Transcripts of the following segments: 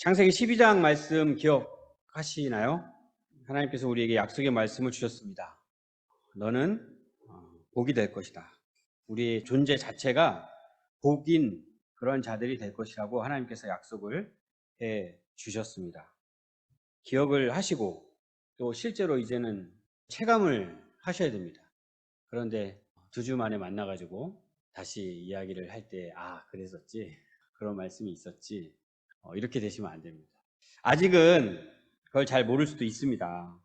창세기 12장 말씀 기억하시나요? 하나님께서 우리에게 약속의 말씀을 주셨습니다. 너는 복이 될 것이다. 우리의 존재 자체가 복인 그런 자들이 될 것이라고 하나님께서 약속을 해 주셨습니다. 기억을 하시고 또 실제로 이제는 체감을 하셔야 됩니다. 그런데 2주 만에 만나가지고 다시 이야기를 할 때 그랬었지, 그런 말씀이 있었지, 이렇게 되시면 안 됩니다. 아직은 그걸 잘 모를 수도 있습니다.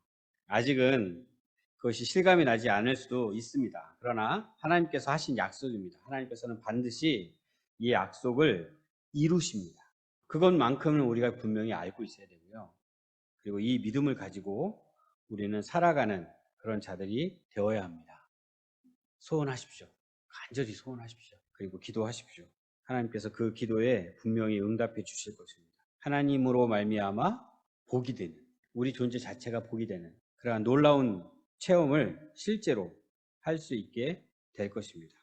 아직은 그것이 실감이 나지 않을 수도 있습니다. 그러나 하나님께서 하신 약속입니다. 하나님께서는 반드시 이 약속을 이루십니다. 그것만큼은 우리가 분명히 알고 있어야 되고요. 그리고 이 믿음을 가지고 우리는 살아가는 그런 자들이 되어야 합니다. 소원하십시오. 간절히 소원하십시오. 그리고 기도하십시오. 하나님께서 그 기도에 분명히 응답해 주실 것입니다. 하나님으로 말미암아 복이 되는, 우리 존재 자체가 복이 되는 그러한 놀라운 체험을 실제로 할 수 있게 될 것입니다.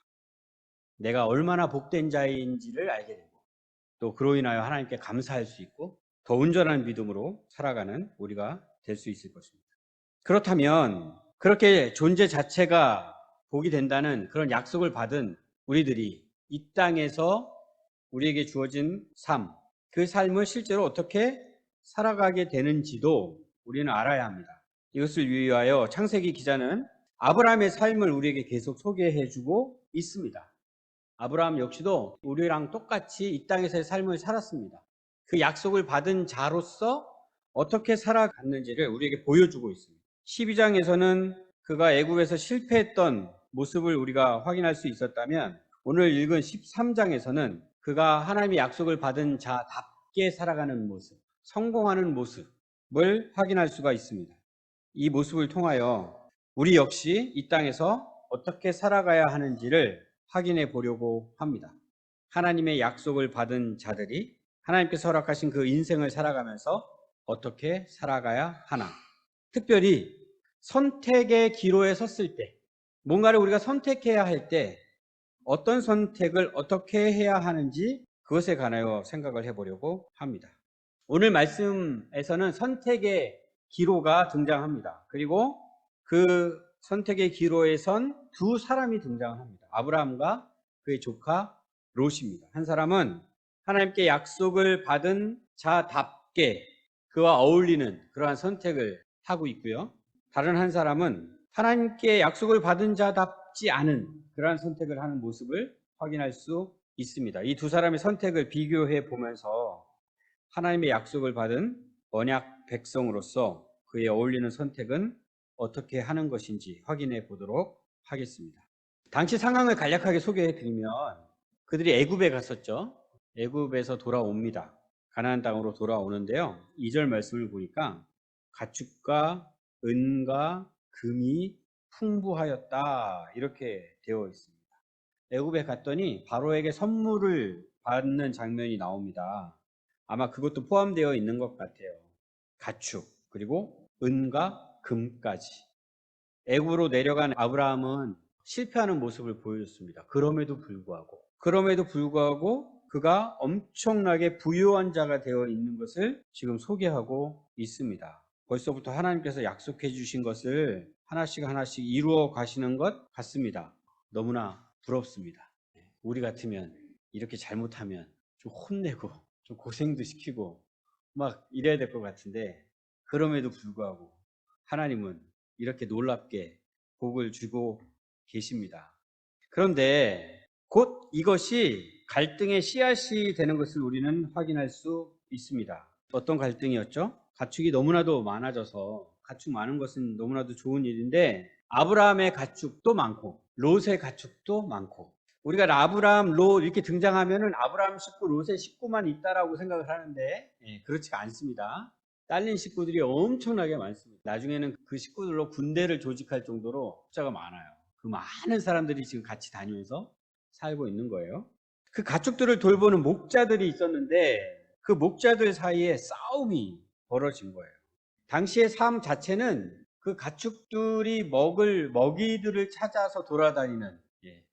내가 얼마나 복된 자인지를 알게 되고 또 그로 인하여 하나님께 감사할 수 있고 더 온전한 믿음으로 살아가는 우리가 될 수 있을 것입니다. 그렇다면 그렇게 존재 자체가 복이 된다는 그런 약속을 받은 우리들이 이 땅에서 우리에게 주어진 삶, 그 삶을 실제로 어떻게 살아가게 되는지도 우리는 알아야 합니다. 이것을 위하여 창세기 기자는 아브라함의 삶을 우리에게 계속 소개해주고 있습니다. 아브라함 역시도 우리랑 똑같이 이 땅에서의 삶을 살았습니다. 그 약속을 받은 자로서 어떻게 살아갔는지를 우리에게 보여주고 있습니다. 12장에서는 그가 애굽에서 실패했던 모습을 우리가 확인할 수 있었다면 오늘 읽은 13장에서는 그가 하나님의 약속을 받은 자답게 살아가는 모습, 성공하는 모습을 확인할 수가 있습니다. 이 모습을 통하여 우리 역시 이 땅에서 어떻게 살아가야 하는지를 확인해 보려고 합니다. 하나님의 약속을 받은 자들이 하나님께서 허락하신 그 인생을 살아가면서 어떻게 살아가야 하나. 특별히 선택의 기로에 섰을 때, 뭔가를 우리가 선택해야 할 때 어떤 선택을 어떻게 해야 하는지 그것에 관하여 생각을 해보려고 합니다. 오늘 말씀에서는 선택의 기로가 등장합니다. 그리고 그 선택의 기로에 선 두 사람이 등장합니다. 아브라함과 그의 조카 롯입니다. 한 사람은 하나님께 약속을 받은 자답게 그와 어울리는 그러한 선택을 하고 있고요. 다른 한 사람은 하나님께 약속을 받은 자답지 않은 그러한 선택을 하는 모습을 확인할 수 있습니다. 이 두 사람의 선택을 비교해 보면서 하나님의 약속을 받은 언약 백성으로서 그에 어울리는 선택은 어떻게 하는 것인지 확인해 보도록 하겠습니다. 당시 상황을 간략하게 소개해 드리면 그들이 애굽에 갔었죠. 애굽에서 돌아옵니다. 가나안 땅으로 돌아오는데요. 2절 말씀을 보니까 가축과 은과 금이 풍부하였다 이렇게 되어 있습니다. 애굽에 갔더니 바로에게 선물을 받는 장면이 나옵니다. 아마 그것도 포함되어 있는 것 같아요. 가축 그리고 은과 금까지. 애굽으로 내려간 아브라함은 실패하는 모습을 보여줬습니다. 그럼에도 불구하고 그가 엄청나게 부유한 자가 되어 있는 것을 지금 소개하고 있습니다. 벌써부터 하나님께서 약속해 주신 것을 하나씩 하나씩 이루어 가시는 것 같습니다. 너무나 부럽습니다. 우리 같으면 이렇게 잘못하면 좀 혼내고 좀 고생도 시키고 막 이래야 될 것 같은데 그럼에도 불구하고 하나님은 이렇게 놀랍게 복을 주고 계십니다. 그런데 곧 이것이 갈등의 씨앗이 되는 것을 우리는 확인할 수 있습니다. 어떤 갈등이었죠? 가축이 너무나도 많아져서, 가축 많은 것은 너무나도 좋은 일인데 아브라함의 가축도 많고 롯의 가축도 많고, 우리가 아브라함, 롯 이렇게 등장하면은 아브라함 식구, 롯의 식구만 있다라고 생각을 하는데 그렇지가 않습니다. 딸린 식구들이 엄청나게 많습니다. 나중에는 그 식구들로 군대를 조직할 정도로 숫자가 많아요. 그 많은 사람들이 지금 같이 다니면서 살고 있는 거예요. 그 가축들을 돌보는 목자들이 있었는데 그 목자들 사이에 싸움이 벌어진 거예요. 당시의 삶 자체는 그 가축들이 먹을 먹이들을 찾아서 돌아다니는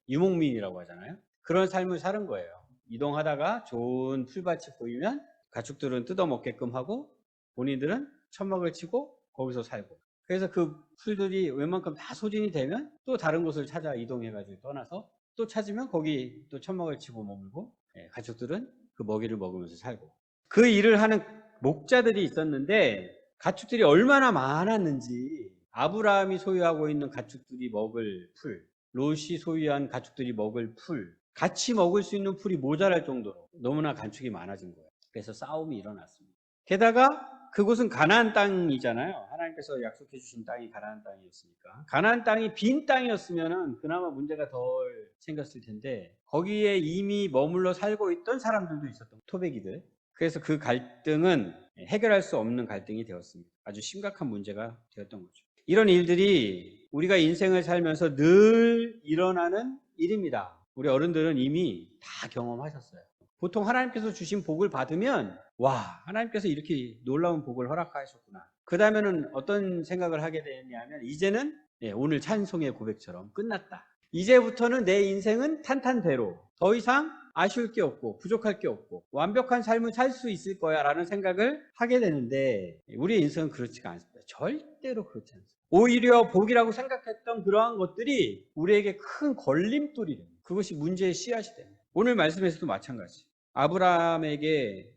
유목민이라고 하잖아요. 그런 삶을 사는 거예요. 이동하다가 좋은 풀밭이 보이면 가축들은 뜯어먹게끔 하고 본인들은 천막을 치고 거기서 살고, 그래서 그 풀들이 웬만큼 다 소진이 되면 또 다른 곳을 찾아 이동해가지고 떠나서 또 찾으면 거기 또 천막을 치고 머물고, 가축들은 그 먹이를 먹으면서 살고, 그 일을 하는 목자들이 있었는데 가축들이 얼마나 많았는지, 아브라함이 소유하고 있는 가축들이 먹을 풀, 롯이 소유한 가축들이 먹을 풀, 같이 먹을 수 있는 풀이 모자랄 정도로 너무나 가축이 많아진 거예요. 그래서 싸움이 일어났습니다. 게다가 그곳은 가나안 땅이잖아요. 하나님께서 약속해 주신 땅이 가나안 땅이었으니까. 가나안 땅이 빈 땅이었으면은 그나마 문제가 덜 생겼을 텐데, 거기에 이미 머물러 살고 있던 사람들도 있었던, 토백이들. 그래서 그 갈등은 해결할 수 없는 갈등이 되었습니다. 아주 심각한 문제가 되었던 거죠. 이런 일들이 우리가 인생을 살면서 늘 일어나는 일입니다. 우리 어른들은 이미 다 경험하셨어요. 보통 하나님께서 주신 복을 받으면, 와, 하나님께서 이렇게 놀라운 복을 허락하셨구나. 그 다음에는 어떤 생각을 하게 되냐면, 이제는 오늘 찬송의 고백처럼 끝났다. 이제부터는 내 인생은 탄탄대로 더 이상 아쉬울 게 없고 부족할 게 없고 완벽한 삶을 살 수 있을 거야 라는 생각을 하게 되는데, 우리의 인생은 그렇지가 않습니다. 절대로 그렇지 않습니다. 오히려 복이라고 생각했던 그러한 것들이 우리에게 큰 걸림돌이 됩니다. 그것이 문제의 씨앗이 됩니다. 오늘 말씀에서도 마찬가지. 아브라함에게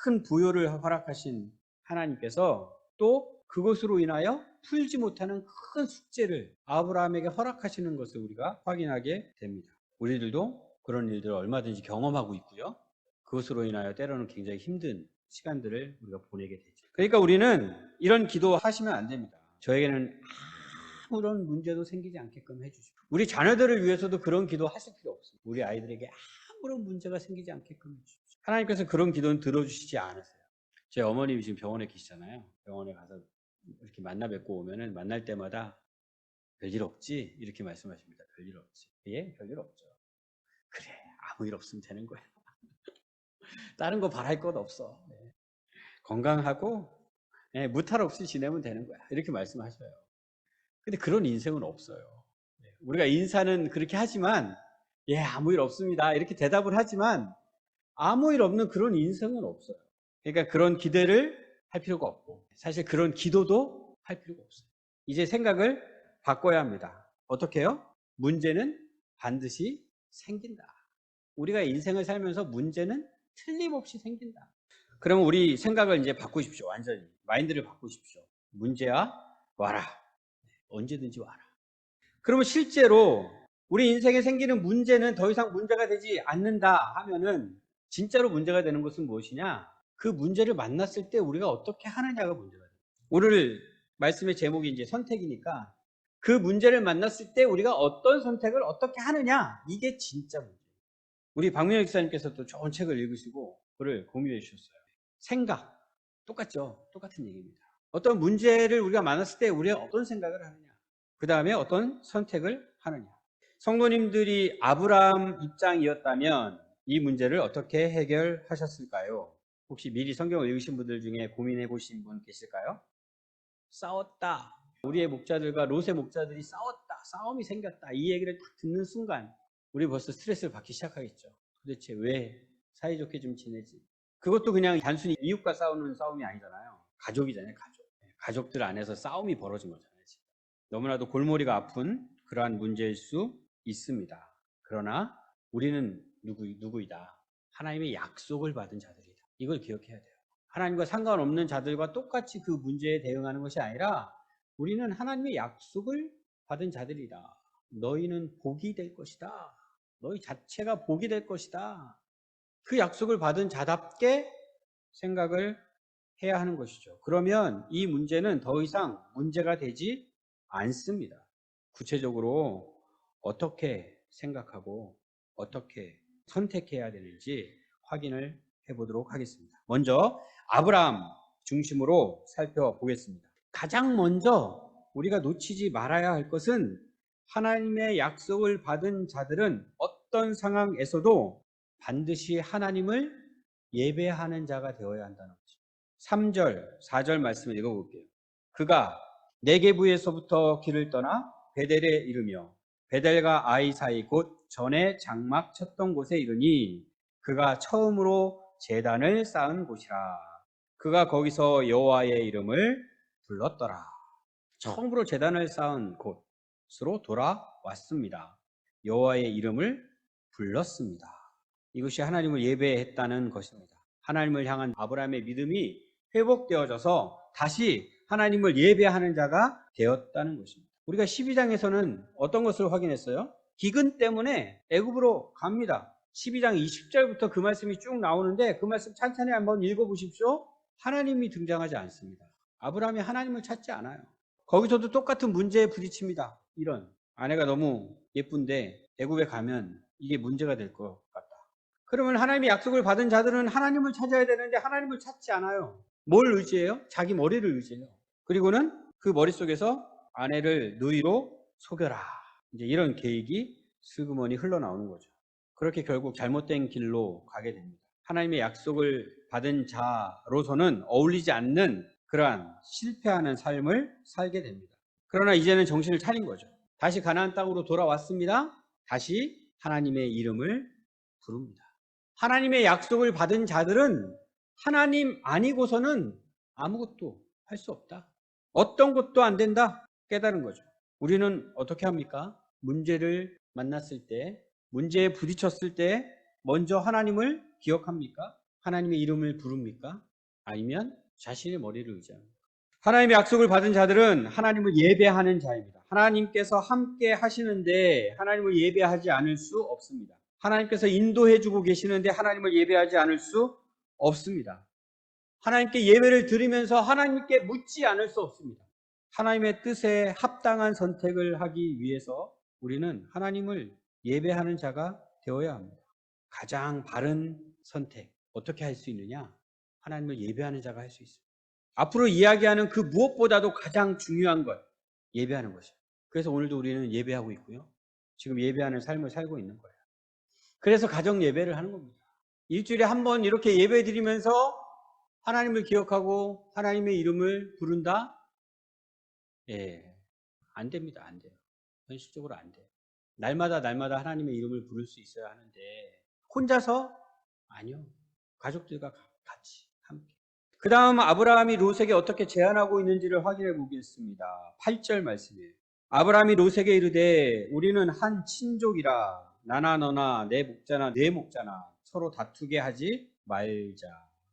큰 부요를 허락하신 하나님께서 또 그것으로 인하여 풀지 못하는 큰 숙제를 아브라함에게 허락하시는 것을 우리가 확인하게 됩니다. 우리들도 그런 일들을 얼마든지 경험하고 있고요. 그것으로 인하여 때로는 굉장히 힘든 시간들을 우리가 보내게 되죠. 그러니까 우리는 이런 기도 하시면 안 됩니다. 저에게는 아무런 문제도 생기지 않게끔 해주십시오. 우리 자녀들을 위해서도 그런 기도 하실 필요 없습니다. 우리 아이들에게 아무런 문제가 생기지 않게끔 해주십시오. 하나님께서 그런 기도는 들어주시지 않으세요. 제 어머님이 지금 병원에 계시잖아요. 병원에 가서 이렇게 만나 뵙고 오면은 만날 때마다 별일 없지? 이렇게 말씀하십니다. 별일 없지. 예, 별일 없죠. 그래, 아무 일 없으면 되는 거야. 다른 거 바랄 것 없어. 건강하고 무탈 없이 지내면 되는 거야. 이렇게 말씀하셔요. 근데 그런 인생은 없어요. 우리가 인사는 그렇게 하지만, 예, 아무 일 없습니다. 이렇게 대답을 하지만 아무 일 없는 그런 인생은 없어요. 그러니까 그런 기대를 할 필요가 없고, 사실 그런 기도도 할 필요가 없어요. 이제 생각을 바꿔야 합니다. 어떻게 해요? 문제는 반드시 생긴다. 우리가 인생을 살면서 문제는 틀림없이 생긴다. 그러면 우리 생각을 이제 바꾸십시오. 완전히 마인드를 바꾸십시오. 문제야 와라. 언제든지 와라. 그러면 실제로 우리 인생에 생기는 문제는 더 이상 문제가 되지 않는다 하면은, 진짜로 문제가 되는 것은 무엇이냐? 그 문제를 만났을 때 우리가 어떻게 하느냐가 문제가 돼요. 오늘 말씀의 제목이 이제 선택이니까, 그 문제를 만났을 때 우리가 어떤 선택을 어떻게 하느냐, 이게 진짜 문제예요. 우리 박명혁 목사님께서 또 좋은 책을 읽으시고 그를 공유해 주셨어요. 생각, 똑같죠? 똑같은 얘기입니다. 어떤 문제를 우리가 만났을 때 우리가 어떤 생각을 하느냐, 그 다음에 어떤 선택을 하느냐. 성도님들이 아브라함 입장이었다면 이 문제를 어떻게 해결하셨을까요? 혹시 미리 성경을 읽으신 분들 중에 고민해 보신 분 계실까요? 싸웠다. 우리의 목자들과 롯의 목자들이 싸웠다. 싸움이 생겼다. 이 얘기를 딱 듣는 순간 우리 벌써 스트레스를 받기 시작하겠죠. 도대체 왜 사이좋게 좀 지내지? 그것도 그냥 단순히 이웃과 싸우는 싸움이 아니잖아요. 가족이잖아요. 가족. 가족들 안에서 싸움이 벌어진 거잖아요. 지금. 너무나도 골머리가 아픈 그러한 문제일 수 있습니다. 그러나 우리는 누구이다? 하나님의 약속을 받은 자들이다. 이걸 기억해야 돼요. 하나님과 상관없는 자들과 똑같이 그 문제에 대응하는 것이 아니라, 우리는 하나님의 약속을 받은 자들이다. 너희는 복이 될 것이다. 너희 자체가 복이 될 것이다. 그 약속을 받은 자답게 생각을 해야 하는 것이죠. 그러면 이 문제는 더 이상 문제가 되지 않습니다. 구체적으로 어떻게 생각하고 어떻게 선택해야 되는지 확인을 해보도록 하겠습니다. 먼저 아브라함 중심으로 살펴보겠습니다. 가장 먼저 우리가 놓치지 말아야 할 것은, 하나님의 약속을 받은 자들은 어떤 상황에서도 반드시 하나님을 예배하는 자가 되어야 한다는 거죠. 3절, 4절 말씀을 읽어볼게요. 그가 네게부에서부터 길을 떠나 베델에 이르며 베델과 아이 사이 곧 전에 장막 쳤던 곳에 이르니, 그가 처음으로 제단을 쌓은 곳이라. 그가 거기서 여호와의 이름을 불렀더라. 처음으로 제단을 쌓은 곳으로 돌아왔습니다. 여호와의 이름을 불렀습니다. 이것이 하나님을 예배했다는 것입니다. 하나님을 향한 아브라함의 믿음이 회복되어져서 다시 하나님을 예배하는 자가 되었다는 것입니다. 우리가 12장에서는 어떤 것을 확인했어요? 기근 때문에 애굽으로 갑니다. 12장 20절부터 그 말씀이 쭉 나오는데 그 말씀 찬찬히 한번 읽어보십시오. 하나님이 등장하지 않습니다. 아브라함이 하나님을 찾지 않아요. 거기서도 똑같은 문제에 부딪힙니다. 이런 아내가 너무 예쁜데 애굽에 가면 이게 문제가 될 것 같다. 그러면 하나님의 약속을 받은 자들은 하나님을 찾아야 되는데 하나님을 찾지 않아요. 뭘 의지해요? 자기 머리를 의지해요. 그리고는 그 머릿속에서 아내를 누이로 속여라. 이제 이런 계획이 슬그머니 흘러나오는 거죠. 그렇게 결국 잘못된 길로 가게 됩니다. 하나님의 약속을 받은 자로서는 어울리지 않는 그러한 실패하는 삶을 살게 됩니다. 그러나 이제는 정신을 차린 거죠. 다시 가나안 땅으로 돌아왔습니다. 다시 하나님의 이름을 부릅니다. 하나님의 약속을 받은 자들은 하나님 아니고서는 아무것도 할 수 없다. 어떤 것도 안 된다. 깨달은 거죠. 우리는 어떻게 합니까? 문제를 만났을 때, 문제에 부딪혔을 때 먼저 하나님을 기억합니까? 하나님의 이름을 부릅니까? 아니면 자신의 머리를 의지합니까? 하나님의 약속을 받은 자들은 하나님을 예배하는 자입니다. 하나님께서 함께 하시는데 하나님을 예배하지 않을 수 없습니다. 하나님께서 인도해주고 계시는데 하나님을 예배하지 않을 수 없습니다. 하나님께 예배를 드리면서 하나님께 묻지 않을 수 없습니다. 하나님의 뜻에 합당한 선택을 하기 위해서 우리는 하나님을 예배하는 자가 되어야 합니다. 가장 바른 선택, 어떻게 할 수 있느냐? 하나님을 예배하는 자가 할 수 있습니다. 앞으로 이야기하는 그 무엇보다도 가장 중요한 것, 예배하는 것이에요. 그래서 오늘도 우리는 예배하고 있고요. 지금 예배하는 삶을 살고 있는 거예요. 그래서 가정 예배를 하는 겁니다. 일주일에 한 번 이렇게 예배 드리면서 하나님을 기억하고 하나님의 이름을 부른다? 예, 안 됩니다. 안 돼요. 현실적으로 안 돼요. 날마다 하나님의 이름을 부를 수 있어야 하는데 혼자서? 아니요. 가족들과 같이 함께. 그 다음 아브라함이 롯에게 어떻게 제안하고 있는지를 확인해 보겠습니다. 8절 말씀이에요. 아브라함이 롯에게 이르되 우리는 한 친족이라 나나 너나 내 목자나 네 목자나 서로 다투게 하지 말자.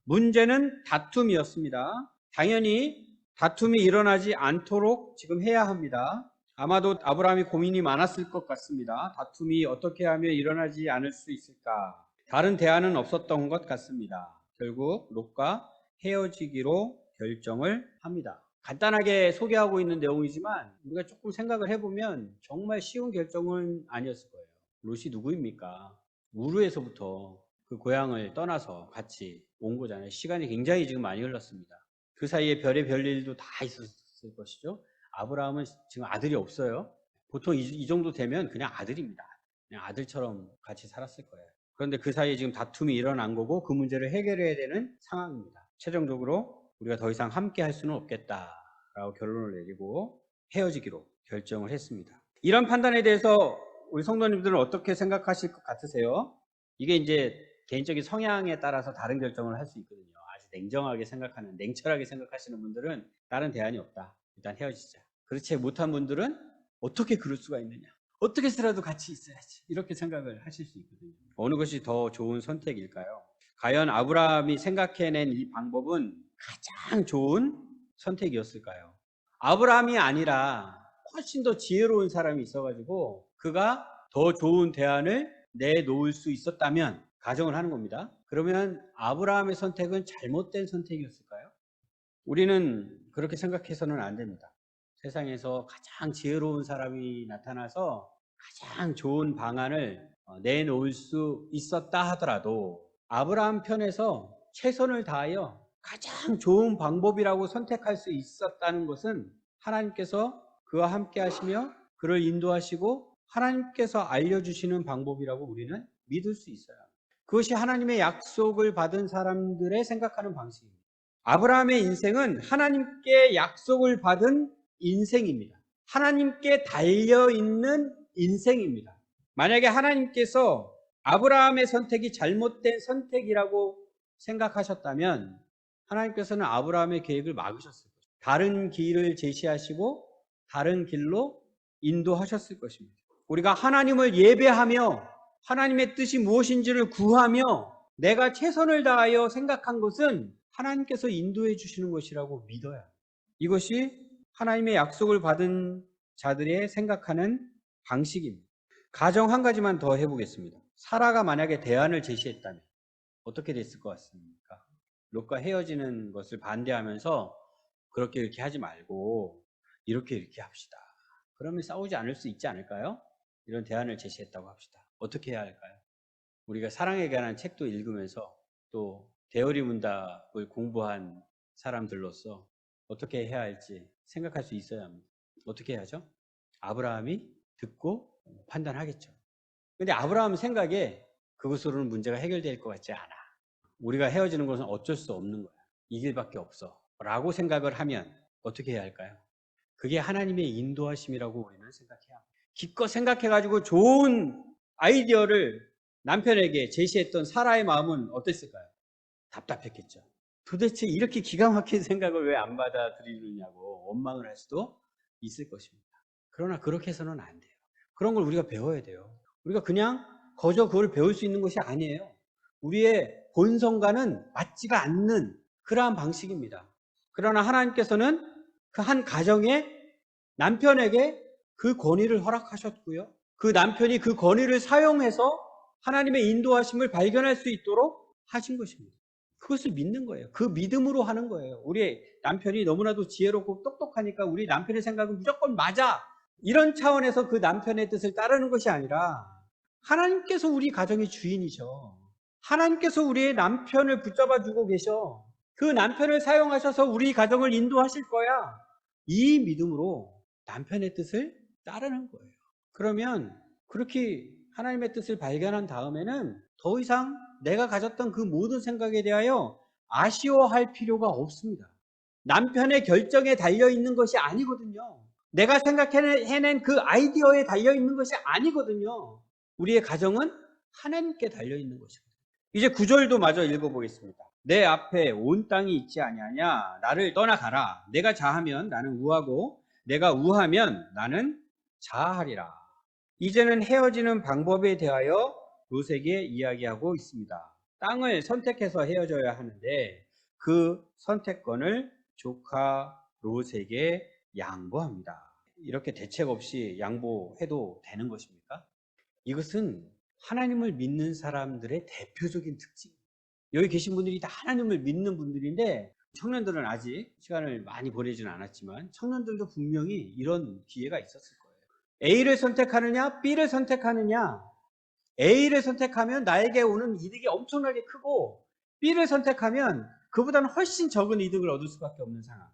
문제는 다툼이었습니다. 당연히 다툼이 일어나지 않도록 지금 해야 합니다. 아마도 아브라함이 고민이 많았을 것 같습니다. 다툼이 어떻게 하면 일어나지 않을 수 있을까? 다른 대안은 없었던 것 같습니다. 결국 롯과 헤어지기로 결정을 합니다. 간단하게 소개하고 있는 내용이지만 우리가 조금 생각을 해보면 정말 쉬운 결정은 아니었을 거예요. 롯이 누구입니까? 우르에서부터 그 고향을 떠나서 같이 온 거잖아요. 시간이 굉장히 지금 많이 흘렀습니다. 그 사이에 별의 일도 다 있었을 것이죠. 아브라함은 지금 아들이 없어요. 보통 이 정도 되면 그냥 아들입니다. 그냥 아들처럼 같이 살았을 거예요. 그런데 그 사이에 지금 다툼이 일어난 거고 그 문제를 해결해야 되는 상황입니다. 최종적으로 우리가 더 이상 함께 할 수는 없겠다라고 결론을 내리고 헤어지기로 결정을 했습니다. 이런 판단에 대해서 우리 성도님들은 어떻게 생각하실 것 같으세요? 이게 이제 개인적인 성향에 따라서 다른 결정을 할 수 있거든요. 아주 냉정하게 생각하는, 냉철하게 생각하시는 분들은 다른 대안이 없다. 일단 헤어지자. 그렇지 못한 분들은 어떻게 그럴 수가 있느냐. 어떻게 해서라도 같이 있어야지. 이렇게 생각을 하실 수 있거든요. 어느 것이 더 좋은 선택일까요? 과연 아브라함이 생각해낸 이 방법은 가장 좋은 선택이었을까요? 아브라함이 아니라 훨씬 더 지혜로운 사람이 있어가지고 그가 더 좋은 대안을 내놓을 수 있었다면 가정을 하는 겁니다. 그러면 아브라함의 선택은 잘못된 선택이었을까요? 우리는 그렇게 생각해서는 안 됩니다. 세상에서 가장 지혜로운 사람이 나타나서 가장 좋은 방안을 내놓을 수 있었다 하더라도 아브라함 편에서 최선을 다하여 가장 좋은 방법이라고 선택할 수 있었다는 것은 하나님께서 그와 함께 하시며 그를 인도하시고 하나님께서 알려주시는 방법이라고 우리는 믿을 수 있어요. 그것이 하나님의 약속을 받은 사람들의 생각하는 방식입니다. 아브라함의 인생은 하나님께 약속을 받은 인생입니다. 하나님께 달려있는 인생입니다. 만약에 하나님께서 아브라함의 선택이 잘못된 선택이라고 생각하셨다면 하나님께서는 아브라함의 계획을 막으셨을 것입니다. 다른 길을 제시하시고 다른 길로 인도하셨을 것입니다. 우리가 하나님을 예배하며 하나님의 뜻이 무엇인지를 구하며 내가 최선을 다하여 생각한 것은 하나님께서 인도해 주시는 것이라고 믿어야 합니다. 이것이 하나님의 약속을 받은 자들의 생각하는 방식입니다. 가정 한 가지만 더 해보겠습니다. 사라가 만약에 대안을 제시했다면 어떻게 됐을 것 같습니까? 롯과 헤어지는 것을 반대하면서 그렇게 이렇게 하지 말고 이렇게 합시다. 그러면 싸우지 않을 수 있지 않을까요? 이런 대안을 제시했다고 합시다. 어떻게 해야 할까요? 우리가 사랑에 관한 책도 읽으면서 또 대어리 문답을 공부한 사람들로서 어떻게 해야 할지 생각할 수 있어야 합니다. 어떻게 해야죠? 아브라함이 듣고 판단하겠죠. 근데 아브라함 생각에 그것으로는 문제가 해결될 것 같지 않아. 우리가 헤어지는 것은 어쩔 수 없는 거야. 이 길밖에 없어. 라고 생각을 하면 어떻게 해야 할까요? 그게 하나님의 인도하심이라고 우리는 생각해야 합니다. 기껏 생각해가지고 좋은 아이디어를 남편에게 제시했던 사라의 마음은 어땠을까요? 답답했겠죠. 도대체 이렇게 기가 막힌 생각을 왜 안 받아들이느냐고 원망을 할 수도 있을 것입니다. 그러나 그렇게 해서는 안 돼요. 그런 걸 우리가 배워야 돼요. 우리가 그냥 거저 그걸 배울 수 있는 것이 아니에요. 우리의 본성과는 맞지가 않는 그러한 방식입니다. 그러나 하나님께서는 그 한 가정에 남편에게 그 권위를 허락하셨고요. 그 남편이 그 권위를 사용해서 하나님의 인도하심을 발견할 수 있도록 하신 것입니다. 그것을 믿는 거예요. 그 믿음으로 하는 거예요. 우리 남편이 너무나도 지혜롭고 똑똑하니까 우리 남편의 생각은 무조건 맞아. 이런 차원에서 그 남편의 뜻을 따르는 것이 아니라 하나님께서 우리 가정의 주인이셔. 하나님께서 우리의 남편을 붙잡아 주고 계셔. 그 남편을 사용하셔서 우리 가정을 인도하실 거야. 이 믿음으로 남편의 뜻을 따르는 거예요. 그러면 그렇게 하나님의 뜻을 발견한 다음에는 더 이상 내가 가졌던 그 모든 생각에 대하여 아쉬워할 필요가 없습니다. 남편의 결정에 달려있는 것이 아니거든요. 내가 생각해낸 그 아이디어에 달려있는 것이 아니거든요. 우리의 가정은 하나님께 달려있는 것이거든요. 이제 9절도 마저 읽어보겠습니다. 내 앞에 온 땅이 있지 아니하냐? 나를 떠나가라. 내가 자하면 나는 우하고 내가 우하면 나는 자하리라. 이제는 헤어지는 방법에 대하여 롯에게 이야기하고 있습니다. 땅을 선택해서 헤어져야 하는데 그 선택권을 조카 롯에게 양보합니다. 이렇게 대책 없이 양보해도 되는 것입니까? 이것은 하나님을 믿는 사람들의 대표적인 특징. 여기 계신 분들이 다 하나님을 믿는 분들인데 청년들은 아직 시간을 많이 보내지는 않았지만 청년들도 분명히 이런 기회가 있었을 거예요. A를 선택하느냐 B를 선택하느냐. A를 선택하면 나에게 오는 이득이 엄청나게 크고 B를 선택하면 그보다는 훨씬 적은 이득을 얻을 수밖에 없는 상황.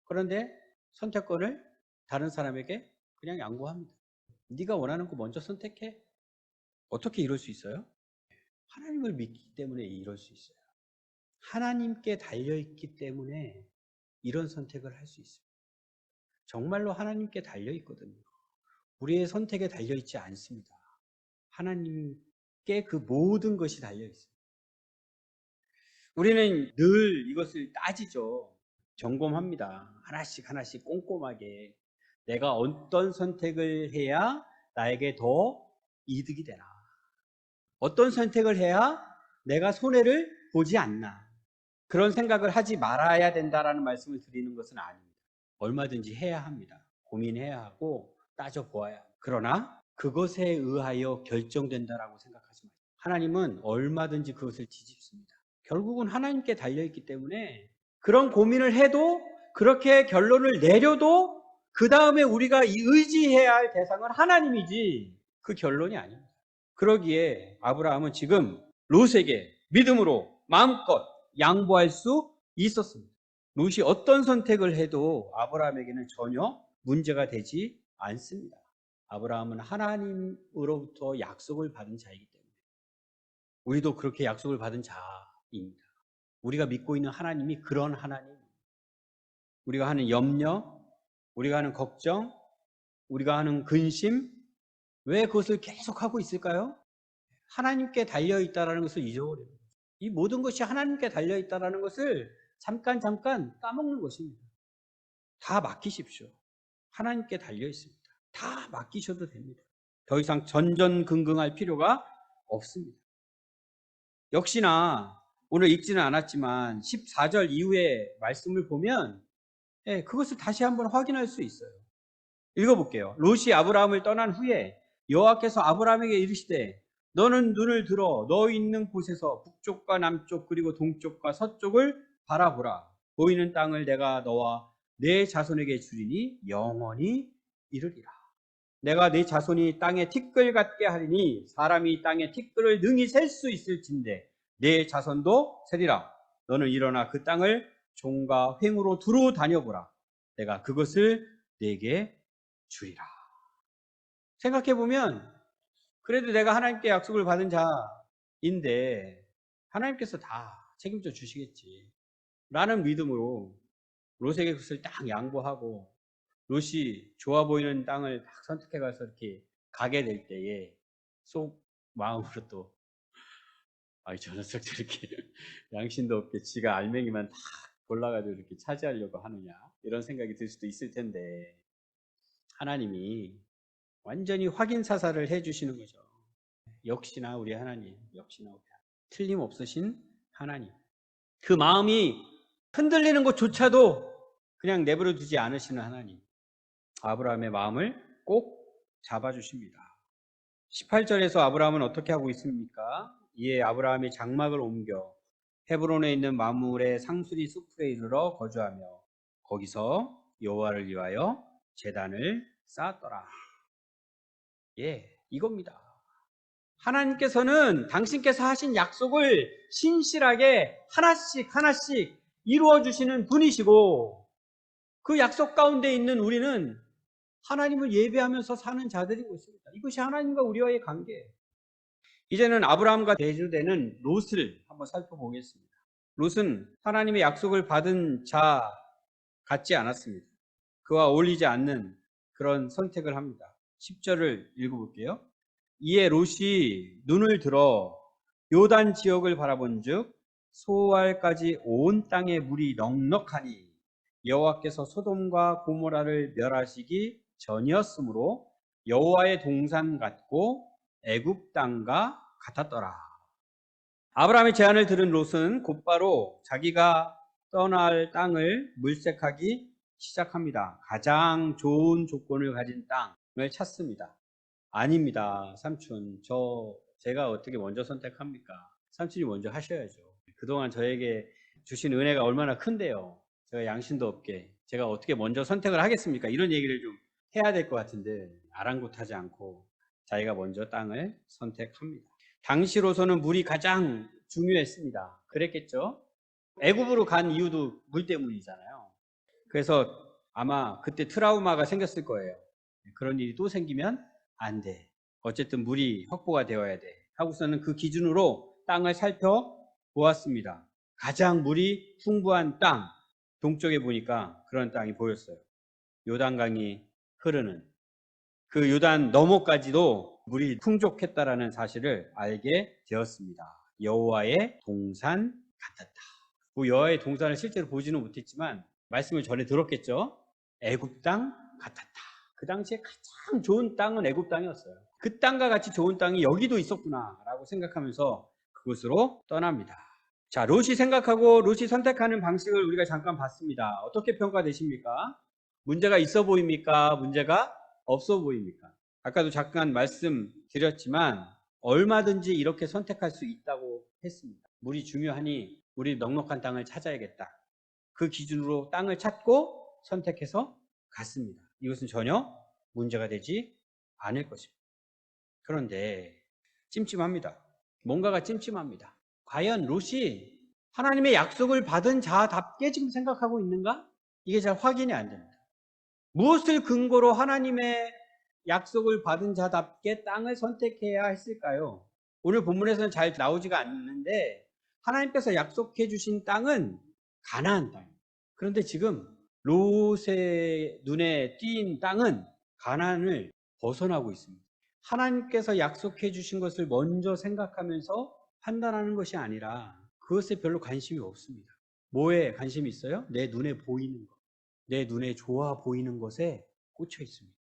그런데 선택권을 다른 사람에게 그냥 양보합니다. 네가 원하는 거 먼저 선택해. 어떻게 이럴 수 있어요? 하나님을 믿기 때문에 이럴 수 있어요. 하나님께 달려있기 때문에 이런 선택을 할 수 있습니다. 정말로 하나님께 달려있거든요. 우리의 선택에 달려있지 않습니다. 하나님께 그 모든 것이 달려있습니다. 우리는 늘 이것을 따지죠. 점검합니다. 하나씩 하나씩 꼼꼼하게 내가 어떤 선택을 해야 나에게 더 이득이 되나. 어떤 선택을 해야 내가 손해를 보지 않나. 그런 생각을 하지 말아야 된다라는 말씀을 드리는 것은 아닙니다. 얼마든지 해야 합니다. 고민해야 하고 따져보아야 합니다. 그러나 그것에 의하여 결정된다라고 생각하지 마세요. 하나님은 얼마든지 그것을 뒤집습니다. 결국은 하나님께 달려있기 때문에 그런 고민을 해도 그렇게 결론을 내려도 그 다음에 우리가 의지해야 할 대상은 하나님이지 그 결론이 아닙니다. 그러기에 아브라함은 지금 롯에게 믿음으로 마음껏 양보할 수 있었습니다. 롯이 어떤 선택을 해도 아브라함에게는 전혀 문제가 되지 않습니다. 아브라함은 하나님으로부터 약속을 받은 자이기 때문에 우리도 그렇게 약속을 받은 자입니다. 우리가 믿고 있는 하나님이 그런 하나님, 우리가 하는 염려, 우리가 하는 걱정, 우리가 하는 근심, 왜 그것을 계속하고 있을까요? 하나님께 달려있다는 것을 잊어버려요. 이 모든 것이 하나님께 달려있다는 것을 잠깐 까먹는 것입니다. 다 맡기십시오. 하나님께 달려있습니다. 다 맡기셔도 됩니다. 더 이상 전전긍긍할 필요가 없습니다. 역시나 오늘 읽지는 않았지만 14절 이후의 말씀을 보면 그것을 다시 한번 확인할 수 있어요. 읽어볼게요. 롯이 아브라함을 떠난 후에 여호와께서 아브라함에게 이르시되 너는 눈을 들어 너 있는 곳에서 북쪽과 남쪽 그리고 동쪽과 서쪽을 바라보라. 보이는 땅을 내가 너와 내 자손에게 주리니 영원히 이르리라. 내가 네 자손이 땅에 티끌 같게 하리니 사람이 땅에 티끌을 능히 셀 수 있을진데 네 자손도 세리라. 너는 일어나 그 땅을 종과 횡으로 두루 다녀보라. 내가 그것을 네게 주리라. 생각해보면 그래도 내가 하나님께 약속을 받은 자인데 하나님께서 다 책임져 주시겠지 라는 믿음으로 롯에게 그것을 딱 양보하고 롯이 좋아 보이는 땅을 딱 선택해 가서 이렇게 가게 될 때에 속 마음으로 또 저 녀석 저렇게 양심도 없게 지가 알맹이만 다 골라가지고 이렇게 차지하려고 하느냐 이런 생각이 들 수도 있을 텐데 하나님이 완전히 확인 사살을 해주시는 거죠. 역시나 우리 하나님, 역시나 우리 하나님. 틀림없으신 하나님. 그 마음이 흔들리는 것조차도 그냥 내버려 두지 않으시는 하나님. 아브라함의 마음을 꼭 잡아주십니다. 18절에서 아브라함은 어떻게 하고 있습니까? 이에 아브라함이 장막을 옮겨 헤브론에 있는 마므레 상수리 수풀에 이르러 거주하며 거기서 여호와를 위하여 제단을 쌓았더라. 이겁니다. 하나님께서는 당신께서 하신 약속을 신실하게 하나씩 이루어 주시는 분이시고 그 약속 가운데 있는 우리는 하나님을 예배하면서 사는 자들인 것입니다. 이것이 하나님과 우리와의 관계예요. 이제는 아브라함과 대조되는 롯을 한번 살펴보겠습니다. 롯은 하나님의 약속을 받은 자 같지 않았습니다. 그와 어울리지 않는 그런 선택을 합니다. 10절을 읽어볼게요. 이에 롯이 눈을 들어 요단 지역을 바라본즉 소알까지 온 땅에 물이 넉넉하니 여호와께서 소돔과 고모라를 멸하시기 전이었으므로 여호와의 동산 같고 애굽 땅과 같았더라. 아브라함의 제안을 들은 롯은 곧바로 자기가 떠날 땅을 물색하기 시작합니다. 가장 좋은 조건을 가진 땅을 찾습니다. 아닙니다. 삼촌, 제가 어떻게 먼저 선택합니까? 삼촌이 먼저 하셔야죠. 그동안 저에게 주신 은혜가 얼마나 큰데요. 제가 양심도 없게 제가 어떻게 먼저 선택을 하겠습니까? 이런 얘기를 좀 해야 될 것 같은데 아랑곳하지 않고 자기가 먼저 땅을 선택합니다. 당시로서는 물이 가장 중요했습니다. 그랬겠죠? 애굽으로 간 이유도 물 때문이잖아요. 그래서 아마 그때 트라우마가 생겼을 거예요. 그런 일이 또 생기면 안 돼. 어쨌든 물이 확보가 되어야 돼. 하고서는 그 기준으로 땅을 살펴보았습니다. 가장 물이 풍부한 땅, 동쪽에 보니까 그런 땅이 보였어요. 요단강이 흐르는 그 요단 너머까지도 물이 풍족했다라는 사실을 알게 되었습니다. 여호와의 동산 같았다. 그 여호와의 동산을 실제로 보지는 못했지만 말씀을 전에 들었겠죠. 애굽 땅 같았다. 그 당시에 가장 좋은 땅은 애굽 땅이었어요. 그 땅과 같이 좋은 땅이 여기도 있었구나라고 생각하면서 그곳으로 떠납니다. 자, 롯이 생각하고 롯이 선택하는 방식을 우리가 잠깐 봤습니다. 어떻게 평가되십니까? 문제가 있어 보입니까? 문제가 없어 보입니까? 아까도 잠깐 말씀드렸지만 얼마든지 이렇게 선택할 수 있다고 했습니다. 물이 중요하니 우리 넉넉한 땅을 찾아야겠다. 그 기준으로 땅을 찾고 선택해서 갔습니다. 이것은 전혀 문제가 되지 않을 것입니다. 그런데 찜찜합니다. 뭔가가 찜찜합니다. 과연 롯이 하나님의 약속을 받은 자답게 지금 생각하고 있는가? 이게 잘 확인이 안 됩니다. 무엇을 근거로 하나님의 약속을 받은 자답게 땅을 선택해야 했을까요? 오늘 본문에서는 잘 나오지가 않는데 하나님께서 약속해 주신 땅은 가나안 땅입니다. 그런데 지금 롯의 눈에 띈 땅은 가나안을 벗어나고 있습니다. 하나님께서 약속해 주신 것을 먼저 생각하면서 판단하는 것이 아니라 그것에 별로 관심이 없습니다. 뭐에 관심이 있어요? 내 눈에 보이는 것, 내 눈에 좋아 보이는 것에 꽂혀 있습니다.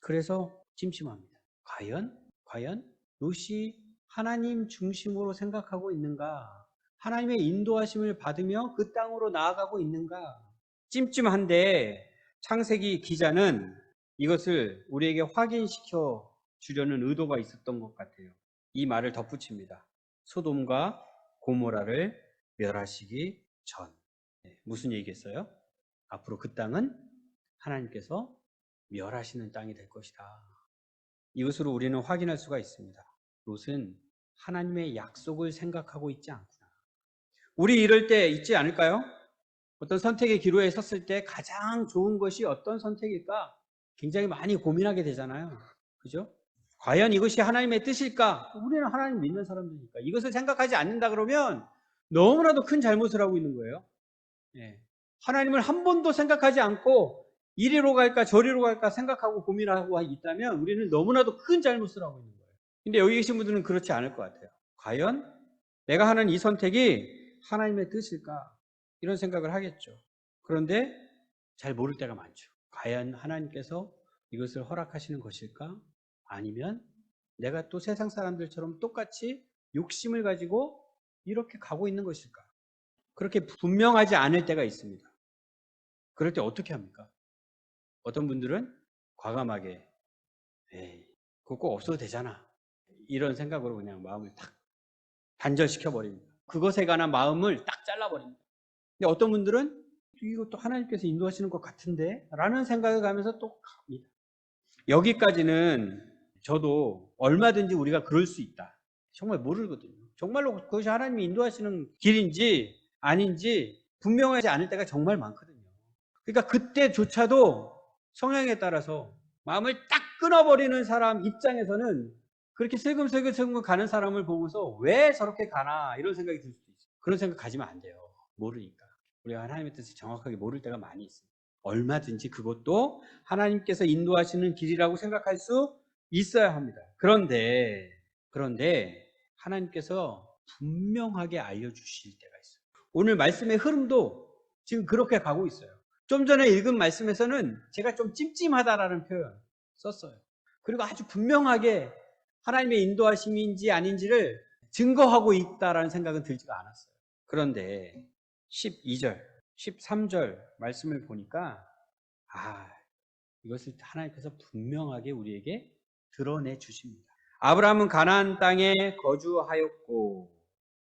그래서 찜찜합니다. 과연 롯이 하나님 중심으로 생각하고 있는가? 하나님의 인도하심을 받으며 그 땅으로 나아가고 있는가? 찜찜한데 창세기 기자는 이것을 우리에게 확인시켜 주려는 의도가 있었던 것 같아요. 이 말을 덧붙입니다. 소돔과 고모라를 멸하시기 전. 무슨 얘기겠어요? 앞으로 그 땅은 하나님께서 멸하시는 땅이 될 것이다. 이것으로 우리는 확인할 수가 있습니다. 롯은 하나님의 약속을 생각하고 있지 않구나. 우리 이럴 때 있지 않을까요? 어떤 선택의 기로에 섰을 때 가장 좋은 것이 어떤 선택일까? 굉장히 많이 고민하게 되잖아요. 그죠? 과연 이것이 하나님의 뜻일까? 우리는 하나님 믿는 사람들이니까. 이것을 생각하지 않는다 그러면 너무나도 큰 잘못을 하고 있는 거예요. 예. 하나님을 한 번도 생각하지 않고 이리로 갈까 저리로 갈까 생각하고 고민하고 있다면 우리는 너무나도 큰 잘못을 하고 있는 거예요. 근데 여기 계신 분들은 그렇지 않을 것 같아요. 과연 내가 하는 이 선택이 하나님의 뜻일까? 이런 생각을 하겠죠. 그런데 잘 모를 때가 많죠. 과연 하나님께서 이것을 허락하시는 것일까? 아니면 내가 또 세상 사람들처럼 똑같이 욕심을 가지고 이렇게 가고 있는 것일까? 그렇게 분명하지 않을 때가 있습니다. 그럴 때 어떻게 합니까? 어떤 분들은 과감하게 에이, 그거 꼭 없어도 되잖아. 이런 생각으로 그냥 마음을 탁 단절시켜 버립니다. 그것에 관한 마음을 딱 잘라버립니다. 근데 어떤 분들은 이것도 하나님께서 인도하시는 것 같은데 라는 생각을 가면서 또 갑니다. 여기까지는 저도 얼마든지 우리가 그럴 수 있다. 정말 모르거든요. 정말로 그것이 하나님이 인도하시는 길인지 아닌지 분명하지 않을 때가 정말 많거든요. 그러니까 그때조차도 성향에 따라서 마음을 딱 끊어버리는 사람 입장에서는 그렇게 슬금슬금 가는 사람을 보고서 왜 저렇게 가나 이런 생각이 들 수도 있어요. 그런 생각 가지면 안 돼요. 모르니까. 우리가 하나님의 뜻을 정확하게 모를 때가 많이 있어요. 얼마든지 그것도 하나님께서 인도하시는 길이라고 생각할 수 있어야 합니다. 그런데 하나님께서 분명하게 알려주실 때가 있어요. 오늘 말씀의 흐름도 지금 그렇게 가고 있어요. 좀 전에 읽은 말씀에서는 제가 좀 찜찜하다라는 표현 썼어요. 그리고 아주 분명하게 하나님의 인도하심인지 아닌지를 증거하고 있다라는 생각은 들지가 않았어요. 그런데 12절, 13절 말씀을 보니까 이것을 하나님께서 분명하게 우리에게 드러내 주십니다. 아브라함은 가나안 땅에 거주하였고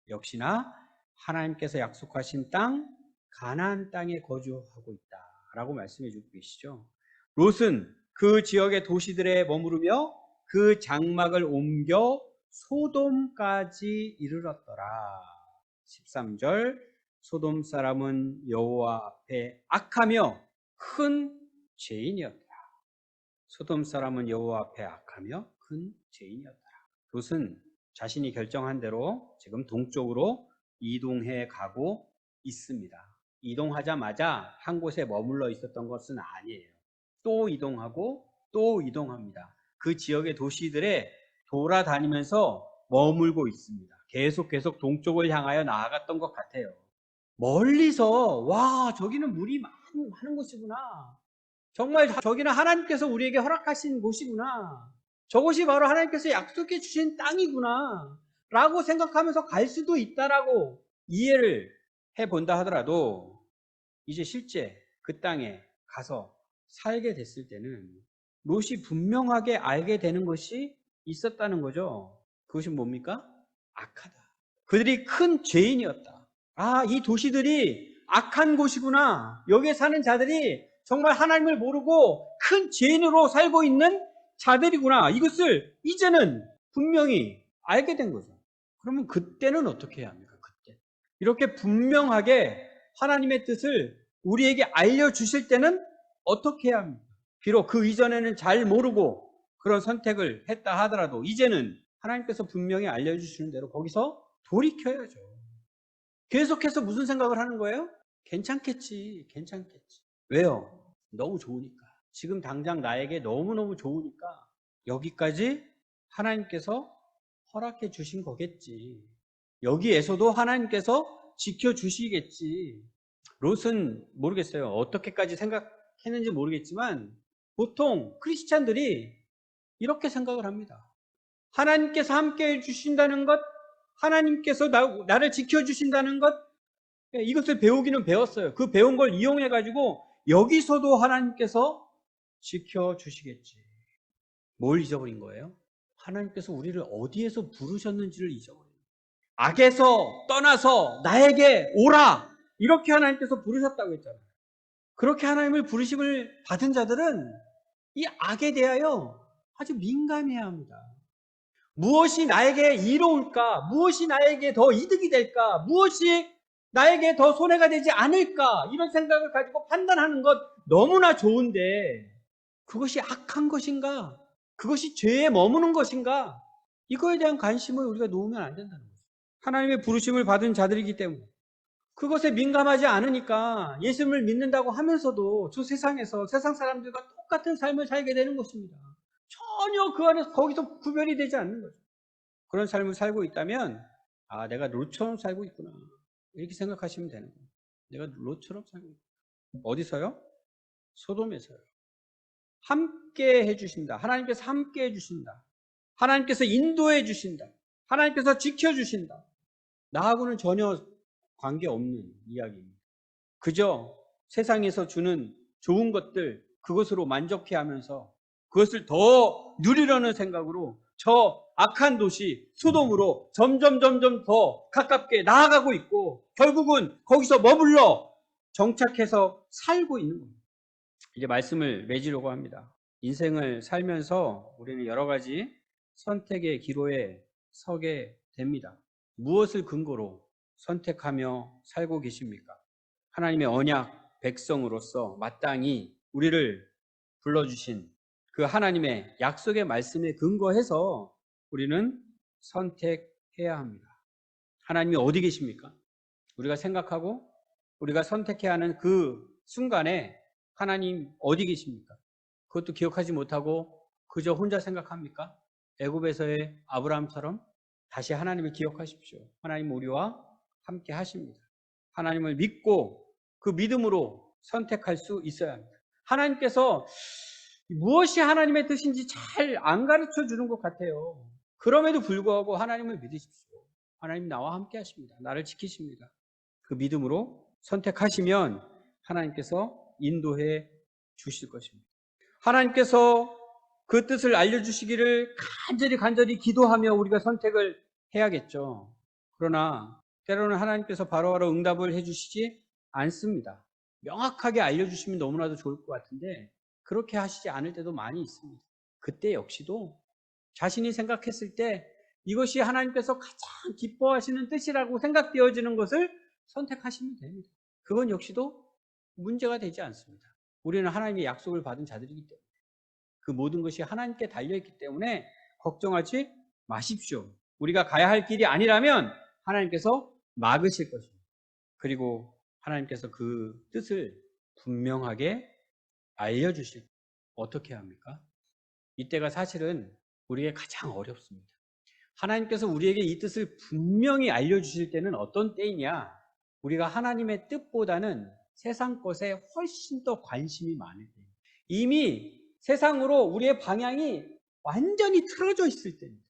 역시나 하나님께서 약속하신 땅 가나안 땅에 거주하고 있다라고 말씀해 주고 계시죠. 롯은 그 지역의 도시들에 머무르며 그 장막을 옮겨 소돔까지 이르렀더라. 13절 소돔 사람은 여호와 앞에 악하며 큰 죄인이었더라. 소돔 사람은 여호와 앞에 악하며 큰 죄인이었더라. 롯은 자신이 결정한 대로 지금 동쪽으로 이동해 가고 있습니다. 이동하자마자 한 곳에 머물러 있었던 것은 아니에요. 또 이동하고 또 이동합니다. 그 지역의 도시들에 돌아다니면서 머물고 있습니다. 계속 동쪽을 향하여 나아갔던 것 같아요. 멀리서 와 저기는 물이 많은 곳이구나. 정말 저기는 하나님께서 우리에게 허락하신 곳이구나. 저곳이 바로 하나님께서 약속해 주신 땅이구나. 라고 생각하면서 갈 수도 있다라고 이해를 해본다 하더라도 이제 실제 그 땅에 가서 살게 됐을 때는 롯이 분명하게 알게 되는 것이 있었다는 거죠. 그것이 뭡니까? 악하다. 그들이 큰 죄인이었다. 이 도시들이 악한 곳이구나. 여기에 사는 자들이 정말 하나님을 모르고 큰 죄인으로 살고 있는 자들이구나. 이것을 이제는 분명히 알게 된 거죠. 그러면 그때는 어떻게 해야 합니까? 그때. 이렇게 분명하게 하나님의 뜻을 우리에게 알려주실 때는 어떻게 해야 합니까? 비록 그 이전에는 잘 모르고 그런 선택을 했다 하더라도 이제는 하나님께서 분명히 알려주시는 대로 거기서 돌이켜야죠. 계속해서 무슨 생각을 하는 거예요? 괜찮겠지. 왜요? 너무 좋으니까. 지금 당장 나에게 너무너무 좋으니까 여기까지 하나님께서 허락해 주신 거겠지. 여기에서도 하나님께서 지켜주시겠지. 롯은 모르겠어요. 어떻게까지 생각했는지 모르겠지만 보통 크리스찬들이 이렇게 생각을 합니다. 하나님께서 함께 해주신다는 것, 하나님께서 나를 지켜주신다는 것, 이것을 배우기는 배웠어요. 그 배운 걸 이용해가지고 여기서도 하나님께서 지켜주시겠지. 뭘 잊어버린 거예요? 하나님께서 우리를 어디에서 부르셨는지를 잊어버린 거예요. 악에서 떠나서 나에게 오라! 이렇게 하나님께서 부르셨다고 했잖아요. 그렇게 하나님을 부르심을 받은 자들은 이 악에 대하여 아주 민감해야 합니다. 무엇이 나에게 이로울까? 무엇이 나에게 더 이득이 될까? 무엇이 나에게 더 손해가 되지 않을까? 이런 생각을 가지고 판단하는 것 너무나 좋은데 그것이 악한 것인가? 그것이 죄에 머무는 것인가? 이거에 대한 관심을 우리가 놓으면 안 된다는 거죠. 하나님의 부르심을 받은 자들이기 때문에 그것에 민감하지 않으니까 예수님을 믿는다고 하면서도 저 세상에서 세상 사람들과 똑같은 삶을 살게 되는 것입니다. 전혀 그 안에서 거기서 구별이 되지 않는 거죠. 그런 삶을 살고 있다면 내가 롯처럼 살고 있구나 이렇게 생각하시면 되는 거예요. 내가 롯처럼 살고 있구나. 어디서요? 소돔에서요. 함께 해주신다. 하나님께서 함께 해주신다. 하나님께서 인도해 주신다. 하나님께서 지켜주신다. 나하고는 전혀 관계없는 이야기입니다. 그저 세상에서 주는 좋은 것들 그것으로 만족해하면서 그것을 더 누리려는 생각으로 저 악한 도시 소돔으로 점점 더 가깝게 나아가고 있고 결국은 거기서 머물러 정착해서 살고 있는 겁니다. 이제 말씀을 맺으려고 합니다. 인생을 살면서 우리는 여러 가지 선택의 기로에 서게 됩니다. 무엇을 근거로 선택하며 살고 계십니까? 하나님의 언약 백성으로서 마땅히 우리를 불러주신 그 하나님의 약속의 말씀에 근거해서 우리는 선택해야 합니다. 하나님이 어디 계십니까? 우리가 생각하고 우리가 선택해야 하는 그 순간에 하나님 어디 계십니까? 그것도 기억하지 못하고 그저 혼자 생각합니까? 애굽에서의 아브라함처럼 다시 하나님을 기억하십시오. 하나님 우리와 함께 하십니다. 하나님을 믿고 그 믿음으로 선택할 수 있어야 합니다. 하나님께서 무엇이 하나님의 뜻인지 잘 안 가르쳐 주는 것 같아요. 그럼에도 불구하고 하나님을 믿으십시오. 하나님 나와 함께 하십니다. 나를 지키십니다. 그 믿음으로 선택하시면 하나님께서 인도해 주실 것입니다. 하나님께서 그 뜻을 알려주시기를 간절히 기도하며 우리가 선택을 해야겠죠. 그러나 때로는 하나님께서 바로바로 응답을 해주시지 않습니다. 명확하게 알려주시면 너무나도 좋을 것 같은데 그렇게 하시지 않을 때도 많이 있습니다. 그때 역시도 자신이 생각했을 때 이것이 하나님께서 가장 기뻐하시는 뜻이라고 생각되어지는 것을 선택하시면 됩니다. 그건 역시도 문제가 되지 않습니다. 우리는 하나님의 약속을 받은 자들이기 때문에 그 모든 것이 하나님께 달려있기 때문에 걱정하지 마십시오. 우리가 가야 할 길이 아니라면 하나님께서 막으실 것입니다. 그리고 하나님께서 그 뜻을 분명하게 알려주실 것입니다. 어떻게 합니까? 이때가 사실은 우리에게 가장 어렵습니다. 하나님께서 우리에게 이 뜻을 분명히 알려주실 때는 어떤 때이냐? 우리가 하나님의 뜻보다는 세상 것에 훨씬 더 관심이 많을 때입니다. 이미 세상으로 우리의 방향이 완전히 틀어져 있을 때입니다.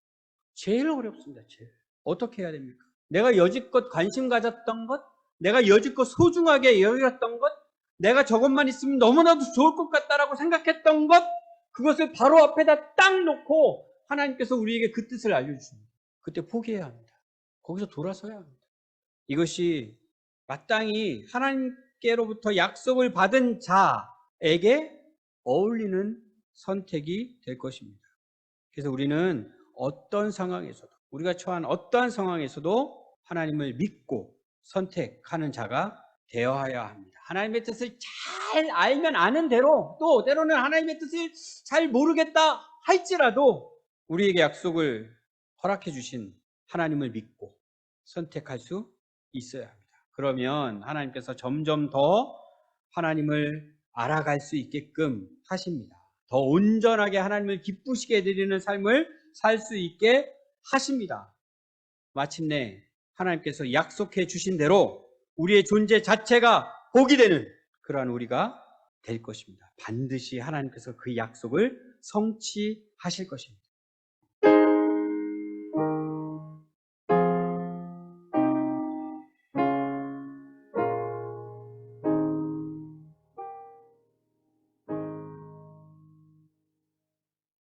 제일 어렵습니다. 제일. 어떻게 해야 됩니까? 내가 여지껏 관심 가졌던 것, 내가 여지껏 소중하게 여겼던 것, 내가 저것만 있으면 너무나도 좋을 것 같다라고 생각했던 것, 그것을 바로 앞에다 딱 놓고 하나님께서 우리에게 그 뜻을 알려주십니다. 그때 포기해야 합니다. 거기서 돌아서야 합니다. 이것이 마땅히 하나님께로부터 약속을 받은 자에게 어울리는 선택이 될 것입니다. 그래서 우리는 어떤 상황에서도 우리가 처한 어떠한 상황에서도 하나님을 믿고 선택하는 자가 되어야 합니다. 하나님의 뜻을 잘 알면 아는 대로 또 때로는 하나님의 뜻을 잘 모르겠다 할지라도 우리에게 약속을 허락해 주신 하나님을 믿고 선택할 수 있어야 합니다. 그러면 하나님께서 점점 더 하나님을 알아갈 수 있게끔 하십니다. 더 온전하게 하나님을 기쁘시게 드리는 삶을 살 수 있게 하십니다. 마침내 하나님께서 약속해 주신 대로 우리의 존재 자체가 복이 되는 그러한 우리가 될 것입니다. 반드시 하나님께서 그 약속을 성취하실 것입니다.